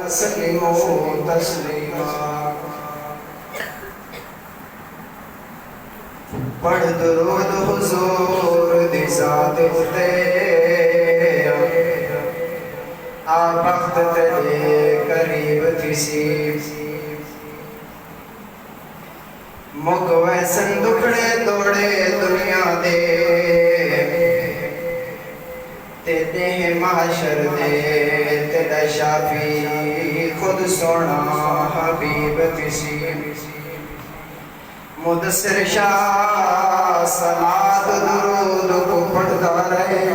وسلموا تسلیما پڑھ درود حضور دی ذات اتے آ وقت تیرے قریب کسی مک ویسن دکھڑے دوڑے دنیا دے تیرے محشر دے تیرا شافی خود سونا حبیب کسی مدثر شاہ صلات درود کو پڑھتا رہے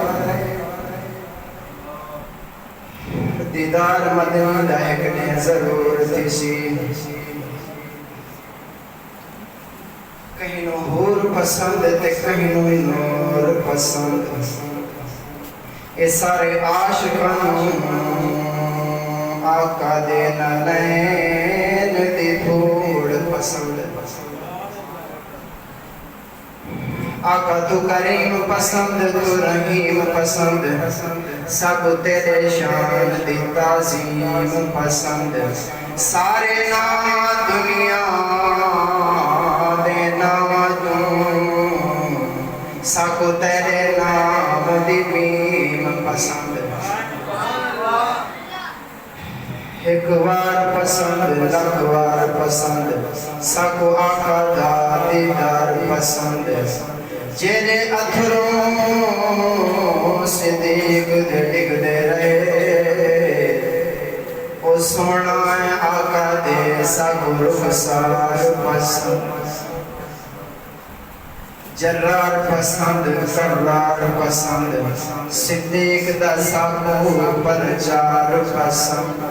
دیدار مدینہ دیکھنے ضرور تھی کہیں نور پسند تے کہیں نور پسند اے سارے عاشقان آقا دے نالین دی دھوڑ پسند آقا تو کریم پسند تو رحیم پسند سب تیرے شان دی تعظیم پسند سارے نام دنیا دے نام سب تیرے نام دی میم پسند ایک بار پسند لکھ بار پسند سب آقا دا دیدار پسند جیرے اتھروں سے دیکھ ڈگ دے رہے او سونا ہے آقا دے سب رخسار پسند جرار پسند کرار پسند صدیق دا ساکو پرچار پسند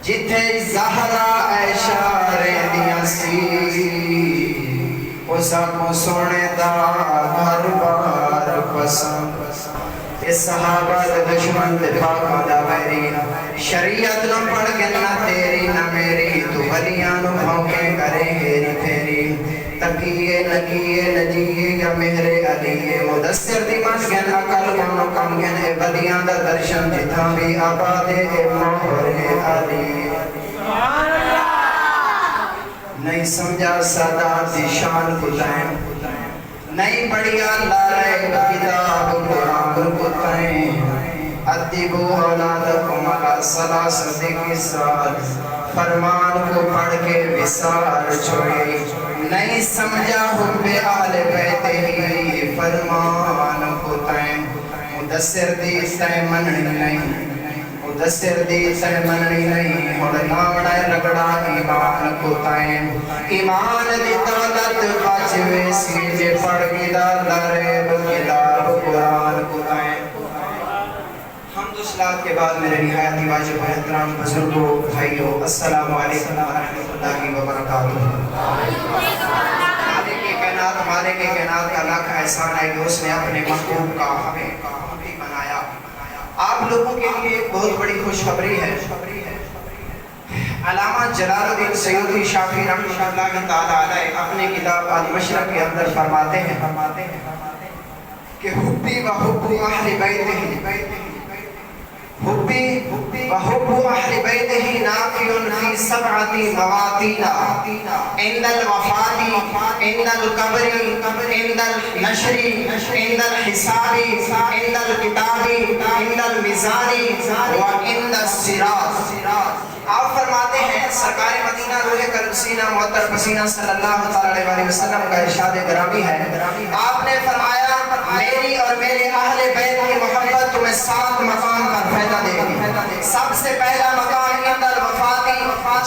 جتھے زہرا عائشہ رہدیاں سی اس کو سونے دا گھر بار پسند اس صحابہ دا دشمن دے پاکا دا ویری شریعت نہ پڑھ کے نہ تیری نہ میری تو ولیاں نو بھونکے کرے ہیری پھیری تکیے نکیے نجیے یا مہرے علیے مدثر دی من گن اکل گنو کم گن اے ولیاں دا درشن جتھا بھی آبادے اے مہرے علی نہیں سمجھا سادات دی شان کو دائیں نہیں پڑھیا لارے کتاب قرآن کو دائیں ادبو اولادکم علی ثلاثۃ کی سال فرمان کو پڑھ کے وصال چھوڑی نہیں سمجھا حب آل بیت ہی فرمان کو دائیں مدثر دی تائیں مننی نہیں مدثر دی تائیں مننی نہیں اور نامڑا رگڑا ایمان کو تائیں ایمان دی دولت باچوے سیجے پڑھ گیدہ لریب کتاب قرآن کو تائیں حمد و صلات کے بعد میرے نہایتی واجب و احترام بزرگوں بھائیوں السلام علیکم ورحمۃ اللہ وبرکاتہ مالک کائنات کا لاکھ احسان ہے کہ اس نے اپنے محبوب کا ہمیں بنایا آپ لوگوں کے لیے ایک بہت بڑی خوشخبری ہے علامہ جلال الدین سیوطی شافعی رحمۃ اللہ تعالی علیہ اپنے کتاب المشرق کے اندر فرماتے ہیں کہ حبی و حب اہل بیتہ حبی و حب اہل بیتہ نافع فی سبعۃ مواطن عند الوفاة عند القبر عند النشر عند الحساب عند الكتاب عند الميزان وعند الصراط آپ فرماتے ہیں سرکار مدینہ روح کرم سینہ معطر پسینہ صلی اللہ علیہ وسلم کا ارشاد گرامی ہے آپ نے فرمایا میری اور میرے اہل بیت کی محبت تمہیں 7 مقام پر فائدہ دے گی سب سے پہلا مقام عند الوفاة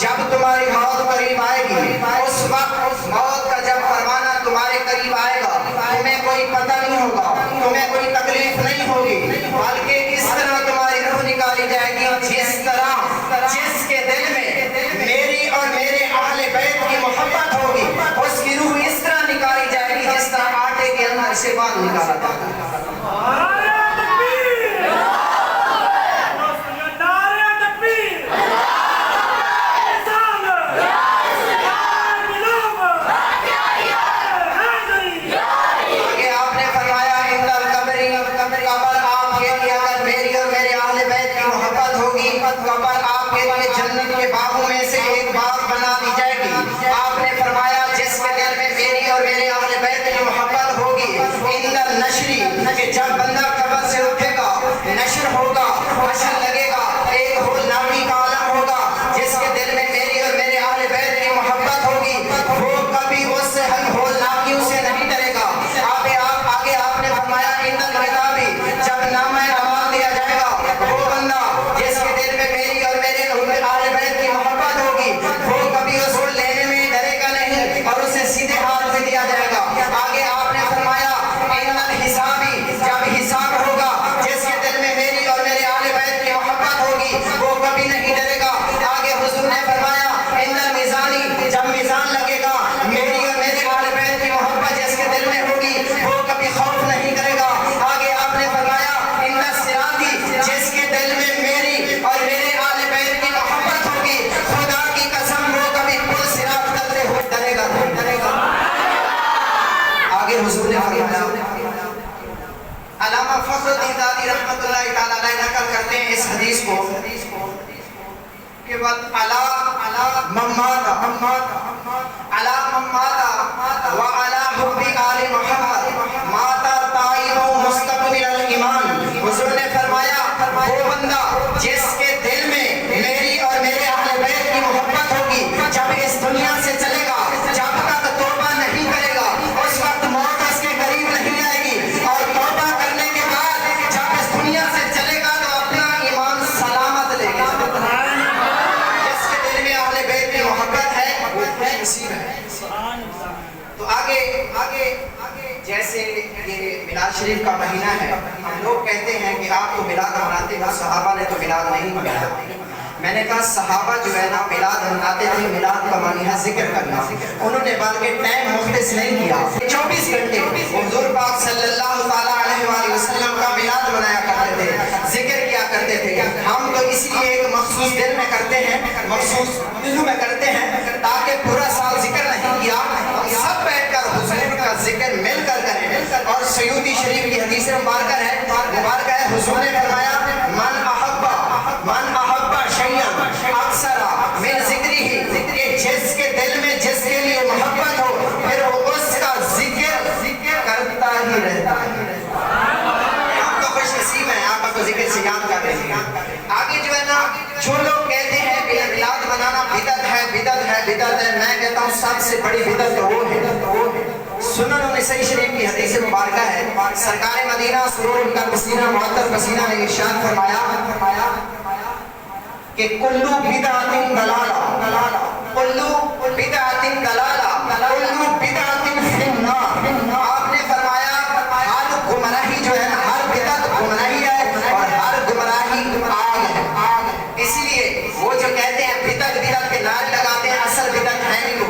جب تمہاری موت قریب آئے گی اس وقت موت کا جب فرمانا تمہارے قریب آئے گا تمہیں کوئی پتہ نہیں ہوگا تمہیں کوئی تکلیف نہیں ہوگی بلکہ اس طرح تمہاری روح نکالی جائے گی جس طرح جس کے دل میں میری اور میرے اہل بیت کی محبت ہوگی اس کی روح اس طرح نکالی جائے گی جس طرح آٹے کے اندر سے بعد نکالا جاتا ہے آپ کے لیے جنت کے باغوں میں سے ایک باغ بنا دی جائے گی. آپ نے فرمایا جس کے دل میں میری اور میرے اہل بیت کی محبت ہوگی عند النشری کہ جب بندہ قبر سے اٹھے گا نشر ہوگا حشر لگے گا ایک ہولناکی کا عالم ہوگا جس کے دل میں میری اور میرے اہل بیت کی محبت ہوگی وہ کبھی اس سے ہولناکیوں سے نہیں ڈرے گا. آگے آپ نے فرمایا عند الکتابی جب نامہ اعمال دیا جائے گا وہ بندہ جس کے دل میں میری اور میرے اہل بیت کی محبت ہوگی وہ کبھی اس کو لینے میں ڈرے گا نہیں اور اسے سیدھے ہاتھ میں دیا جائے گا. آگے آپ نے فرمایا عند الحسابی جب حساب ہوگا جس کے دل میں میری اور میرے اہل بیت کی محبت ہوگی وہ کبھی نہیں ڈرے گا. آگے حضور نے فرمایا عند المیزانی جب میزان لگے گا میری اور میرے اہل بیت کی محبت جس کے دل میں ہوگی وہ کبھی خوف نہیں کرے گا. آگے آپ نے فرمایا عند الصراطی جس کے دل میں میری اور میرے اہل بیت کی محبت ہوگی خدا کی قسم وہ کبھی پل صراط کرتے ہوئے ڈرے گا. آگے حضور نے فرمایا علامہ فخر الدین رازی رحمۃ اللہ تعالی علیہ نقل کرتے ہیں اس حدیث کو کہ علی مماتا وعلی حب آل محمد ماتا طائب مستقبل الایمان. حضور نے فرمایا وہ بندہ جس کے دل میں میری اور میرے اہل بیت کی محبت ہوگی جب اس دنیا سے چلے گا جب تک توبہ نہیں کرے گا اس وقت موت اس کے قریب نہیں آئے گی اور توبہ کرنے کے بعد جب اس دنیا سے چلے گا تو اپنا ایمان سلامت لے گا. جس کے دل میں اہل بیت کی محبت ہے وہ نصیب ہے. تو آگے جیسے یہ میلاد شریف کا مہینہ ہے ہم لوگ کہتے ہیں کہ آپ تو میلاد مناتے ہو صحابہ نے تو میلاد نہیں منایا. میں نے کہا صحابہ جو ہے نا میلاد مناتے تھے میلاد کا معنی ہے ذکر کرنا. انہوں نے بلکہ ٹائم مختص نہیں کیا 24 گھنٹے حضور پاک صلی اللہ تعالیٰ علیہ وآلہ وسلم کا میلاد منایا کرتے تھے ذکر کیا کرتے تھے. ہم تو اس لیے ایک مخصوص دن میں کرتے ہیں مخصوص دنوں میں کرتے ہیں تاکہ پورا سال ذکر نہیں کیا ہم سب بیٹھ کر حضور کا ذکر مل کر کریں. اور سیوطی شریف کی حدیث مبارکہ ہے حضور نے فرمایا من احب شیئا اکثر من ذکرہ کہ جس کے دل میں جس کے لیے محبت ہو پھر وہ اس کا ذکر کرتا ہی رہتا ہے. آپ کا خوش نصیب ہے آپ کو ذکر سے یاد کر رہے ہیں. آگے جو ہے نا جو لوگ کہتے ہیں کہ میلاد منانا بدعت ہے میں کہتا ہوں سب سے بڑی بدعت تو وہ ہے سنن نسائی شریف کی حدیث مبارکہ ہے سرکار مدینہ سرور کا پسینہ معطر پسینہ نے ارشاد فرمایا کہ کلو بدعت ضلالہ کلو بدعت ضلالہ کلو بدعت فی النار. آپ نے فرمایا ہر گمراہی جو ہے ہر بدعت گمراہی ہے اور ہر گمراہی آگ ہے. اس لیے وہ جو کہتے ہیں بدعت کے نعرے لگاتے ہیں اصل بدعت ہے نہیں وہ.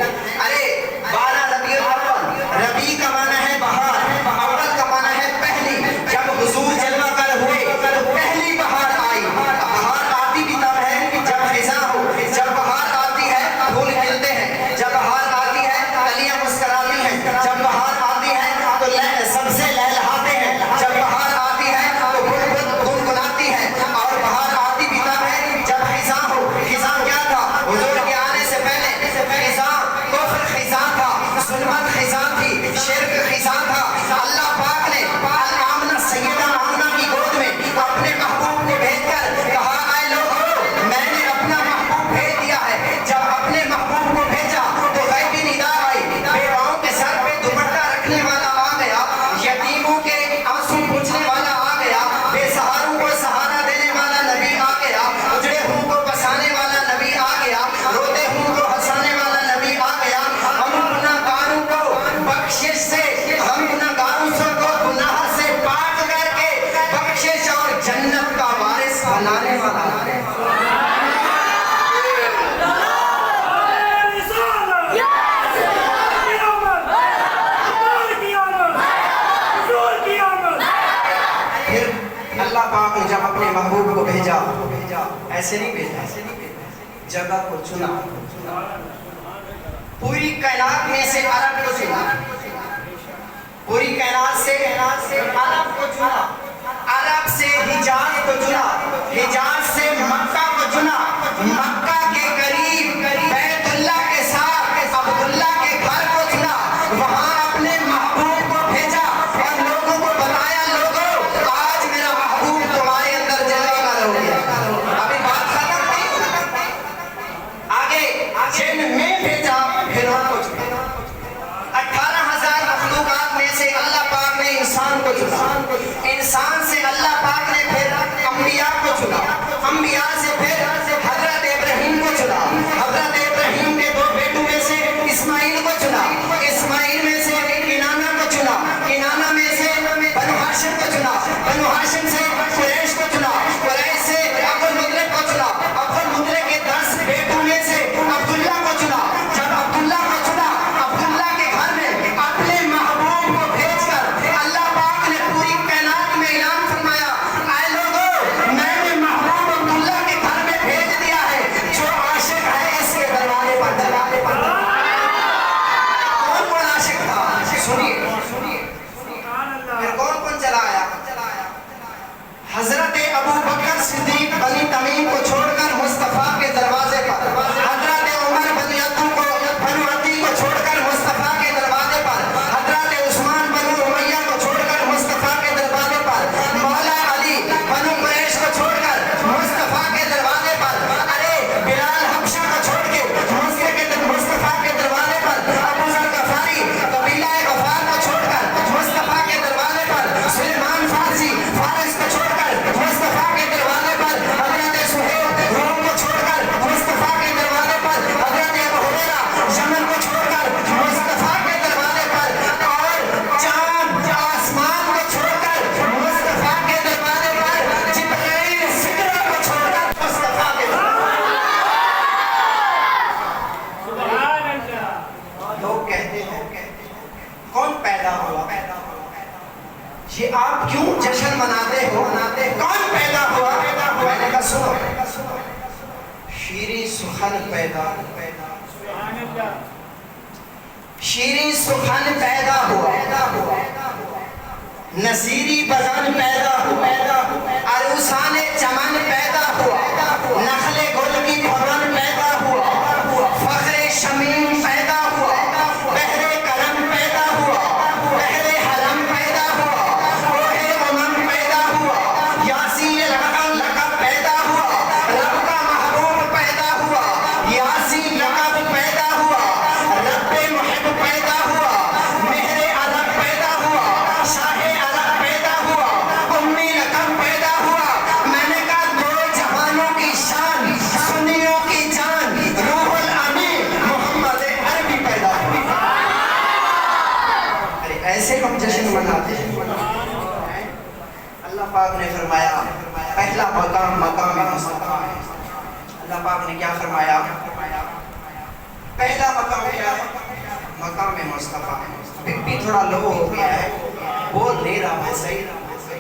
ارے 12 ربیع الاول ربیع کا معنی ہے بہار اول کا معنی ہے پہلی. جب حضور جلوہ گر ہوئے پہلی بہار آئی. بہار آتی بھی تب ہے جب خزاں ہو جب بہار آتی ہے پھول کھلتے ہیں جب بہار آتی ہے کلیاں مسکراتی ہیں جب بہار آتی ہے تو سبزے لہلہاتے ہیں جب بہار آتی ہے تو بلبل گنگناتی ہے اور بہار آتی بھی تب ہے جب خزاں ہو. خزاں کیا تھا حضور کے آنے سے پہلے خزاں کفر خزاں تھا ظلمت خزاں تھی شرک خزاں تھا. اللہ پاک نے آمنہ سیدہ آمنہ کی گود میں اپنے محبوب کو بھیج کر کہا اے لوگو میں نے اپنا محبوب بھیج دیا ہے. جب اپنے محبوب کو بھیجا تو غیبی ندا آئی بیواؤں کے سر پہ دوپٹہ رکھنے والا آ گیا یتیموں کے آنسو پوچھنے والا آ گیا بے سہاروں کو سہارا دینے والا نبی آ گیا اجڑے ہوں کو بسانے والا نبی آ گیا روتے ہوں کو ہنسانے والا نبی آ گیا. ہم گناہگاروں کو بخشش سے ہم گناہگاروں کو گناہ سے پاک کر کے بخشش اور جنت کا وارث بنانے والا پھر اللہ پاک نے جب اپنے محبوب کو بھیجا ایسے نہیں بھیجا جگہ کو چنا پوری کائنات میں سے عرب کو چنا پوری کائنات سے عرب کو چنا عرب سے حجاز کو چنا حجاز سے مکہ کو چنا مکہ کے قریب بیت اللہ کے ساتھ عبداللہ کے گھر کو چنا، وہاں اپنے محبوب کو بھیجا اور لوگوں کو بتایا، لوگوں آج میرا محبوب تمہارے اندر جلوہ گر ہو گیا۔ ابھی بات ختم نہیں، آگے جن میں بھیجا پھر ان کو چنا۔ 18,000 مخلوقات میں سے اللہ پاک نے انسان کو چنا، انسان سے اللہ پاک نے پھر انبیاء کو چنا، انبیاء سے پھر حضرت ابراہیم کو چنا، حضرت ابراہیم کے 2 بیٹوں میں سے اسماعیل کو چنا، اسماعیل میں سے کنانہ کو چنا، کنانہ میں سے بنو ہاشم کو چنا، بنو ہاشم سے قریش کو چنا، قریش سے عبد المطلب کو چنا، عبد المطلب کے 10 بیٹوں میں سے عبداللہ کو چنا۔ جب عبداللہ کو چنا، عبداللہ کے گھر میں اپنے محبوب کو بھیج کر اللہ پاک نے پوری کائنات میں اعلان فرمایا، اے لوگوں میں نے محبوب عبداللہ کے گھر میں بھیج دیا ہے، جو عاشق ہے اس کے دروازے پر چلا۔ کون کون عاشق تھا؟ سنیے پھر کون کون چلا آیا؟ حضرت ابو بکر صدیق بنی تمیم کو چھوڑ کر مصطفیٰ کے دروازے پر، حضرت عمر بنی عدو کو بنو عدی کو چھوڑ کر مصطفیٰ کے دروازے پر، حضرت عثمان بنو امیہ کو چھوڑ کر مصطفیٰ کے دروازے پر، مولا علی بنو قریش کو چھوڑ کر مصطفیٰ کے دروازے پر، ارے بلال حبشہ کو چھوڑ کے مصطفیٰ کے دروازے پر، ابو ذر غفاری قبیلہ غفار کو چھوڑ کر مصطفیٰ کے دروازے پر، سلیمان فارسی فارس کو چھوڑ کر مصطفیٰ کے دروازے پر، حضرت سہیل روم کو چھوڑ کر مصطفیٰ کے دروازے پر، حضرت ابو ہریرہ یمن کو چھوڑ کر مصطفیٰ کے دروازے پر، اور چاند آسمان کو چھوڑ کر مصطفیٰ کے دروازے پر، جبرائیل سدرہ کو چھوڑ کر مصطفیٰ کے لوگ کہتے ہیں کون پیدا ہوا؟ یہ آپ کیوں جشن مناتے ہو؟ کون پیدا ہوا؟ میں نے کہا سنو، شیریں سخن پیدا، شیریں سخن پیدا ہوا، نصیری بزن پیدا ہوا، عروسان چمن پیدا ہوا، نخل گل کی بھون پیدا ہوا، فخر شمیم پیدا ہوا، بحر کرم پیدا ہوا، بحر حرم پیدا ہوا، کوہ امم پیدا ہوا، یاسین لقب پیدا ہوا، رب کا محبوب پیدا ہوا، یاسین لقب پیدا ہوا، رب محب پیدا ہوا، مہر عرب پیدا ہوا، شاہ عرب پیدا ہوا، امی لقب پیدا ہوا۔ میں نے کہا 2 جہانوں کی شان، سنیوں کی جان، روح الامین محمد عربی پیدا ہوا۔ ایسے ہم جشن مناتے ہیں۔ اللہ پاک نے فرمایا پہلا مقام مقام مصطفیٰ ہے۔ اللہ پاک نے کیا فرمایا؟ پہلا مقام کیا ہے؟ مقام مصطفیٰ ہے۔ بھی تھوڑا لو ہو گیا ہے، بول نہیں رہا ہے صحیح،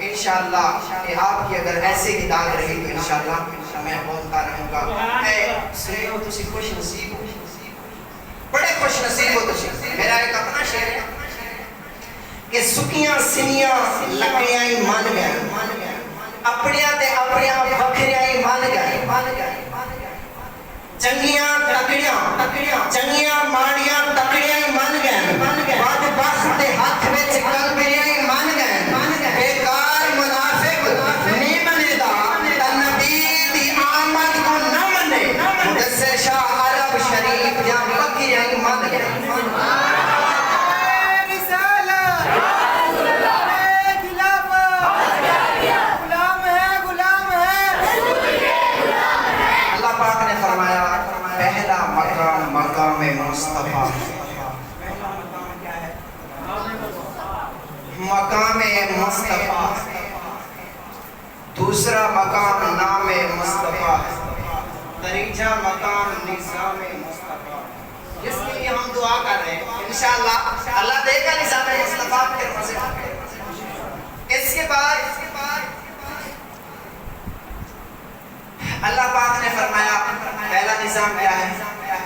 انشاءاللہ کہ آپ کی اگر ایسے ہی داد رہی تو انشاءاللہ میں بولتا رہوں گا۔ اے سنیو تسی خوش نصیب ہو، بڑے خوش نصیب ہو تسی۔ میرا ایک اپنا شعر ہے کہ سکیاں سنیاں لکڑیاں ہی مان گئے، اپڑیاں تے اپڑیاں بکھریاں ہی مان گئے، چنگیاں تکڑیاں چنگیاں ماڑیاں تکڑیاں ہی مان گئے، بدبخت دے ہاتھ وچ کلبریاں ہی مان گئے، بیکار منافق نہیں منے دا تے نبی دی آمد کو نہ منے، مدثر شاہ عرب شریف جاں بکھریاں ہی مان گئے۔ پہلا مقام مقام مصطفیٰ، مقام مصطفیٰ، دوسرا مقام نام مصطفیٰ، تیسرا مقام نظام مصطفیٰ، جس کے لیے ہم دعا کر رہے ہیں انشاءاللہ اللہ دے گا نظام مصطفیٰ کے مزے۔ اس کے بعد اللہ پاک نے فرمایا پہلا نظام کیا ہے؟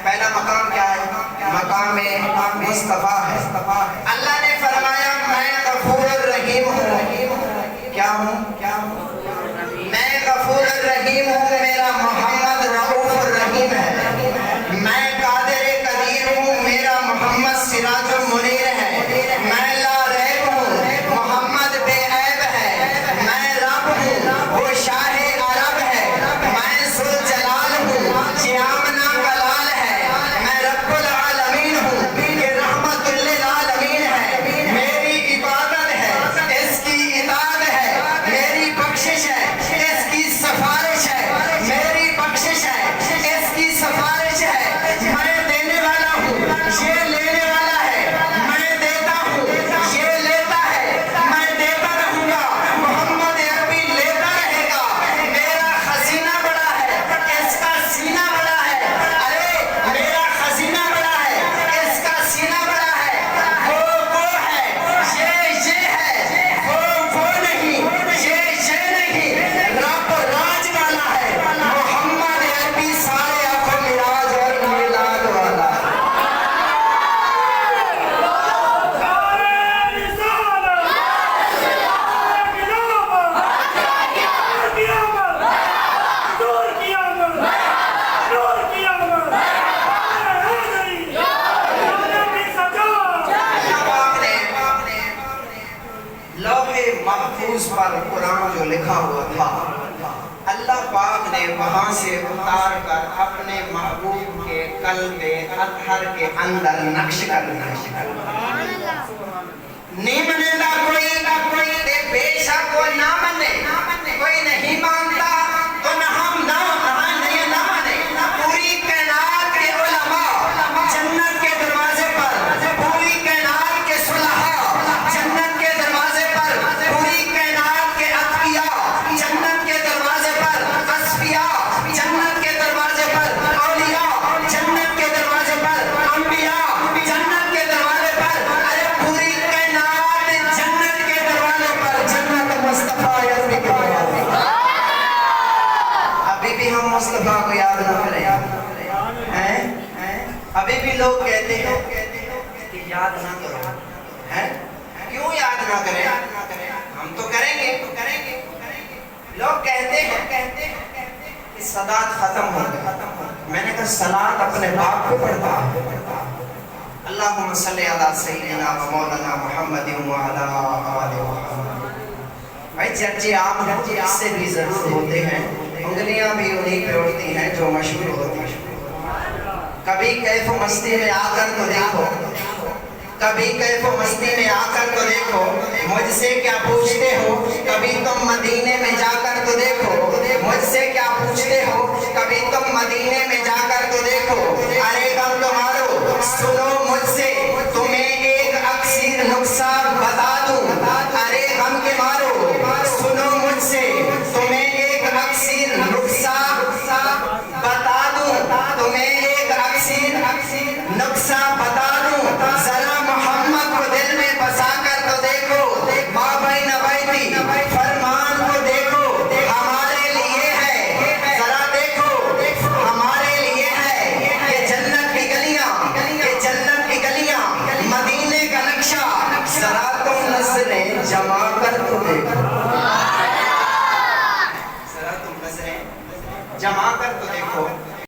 پہلا مقام کیا ہے؟ مقام مصطفیٰ ہے۔ اللہ نے فرمایا میں غفور الرحیم ہوں۔ کیا ہوں؟ میں غفور الرحیم ہوں، میرا محمد رؤوف رکھا ہوا تھا، اللہ پاک نے وہاں سے اتار کر اپنے محبوب کے قلب اطہر کے اندر نقش کر دیا۔ نہیں منے گا کوئی بے شک وہ نہ منے، کوئی نہیں مانتا تو نہ ہم نہ مانے۔ پوری کائنات کے علماء جنت کے دروازے پر، پوری کائنات کے صلحاء جنت کے دروازے پر، پوری کائنات کے اتقیاء جنت کے دروازے پر، اصفیاء جنت کے دروازے پر، اولیاء جنت کے دروازے پر، انبیاء جنت کے دروازے پر، ارے پوری کائنات جنت کے دروازے پر، جنت مصطفیٰ یزدی کے دروازے پر۔ ابھی بھی ہم مصطفیٰ کو یاد نہ کریں، ابھی بھی لوگ کہتے ہیں کہ یاد نہ کرو، کیوں یاد نہ کریں؟ ہم تو کریں گے۔ لوگ کہتے ہیں کہ صلات ختم ہو گئی، میں نے کہا صلات اپنے باپ کو پڑھتا، اللہم صلی علی سیدنا و مولانا محمد وعلی آلہ محمد۔ بھائی چرچے عام ہیں، اس سے بھی ضرور ہوتے ہیں، انگلیاں بھی انہی پہ اڑتی ہیں جو مشہور ہوتی ہیں۔ کبھی کیف و مستی میں آ کر تو دیکھو، کبھی کیف و مستی میں آ کر تو دیکھو، مجھ سے کیا پوچھتے ہو، کبھی تم مدینے میں جا کر تو دیکھو، مجھ سے کیا پوچھتے ہو، کبھی تم مدینے میں جا کر تو دیکھو، ارے غم تمہارو سنو مجھ سے تمہیں ایک اکثیر نقصہ بتا دوں، ارے غم کے مارو سنو مجھ سے تمہیں ایک اکثیر نقصہ بتا دوں، تمہیں ایک اکثیر نقصہ بتا دوں، ذرا محمد کو دل میں بسا کر تو دیکھو، ما بین بیتی فرمان کو دیکھو، ہمارے لیے ہے، ذرا دیکھو ہمارے لیے ہے، یہ جنت کی گلیاں، یہ جنت کی گلیاں، مدینے کا نقشہ، ذرا تم نظریں جما کر تو دیکھو، ذرا تم نظریں جما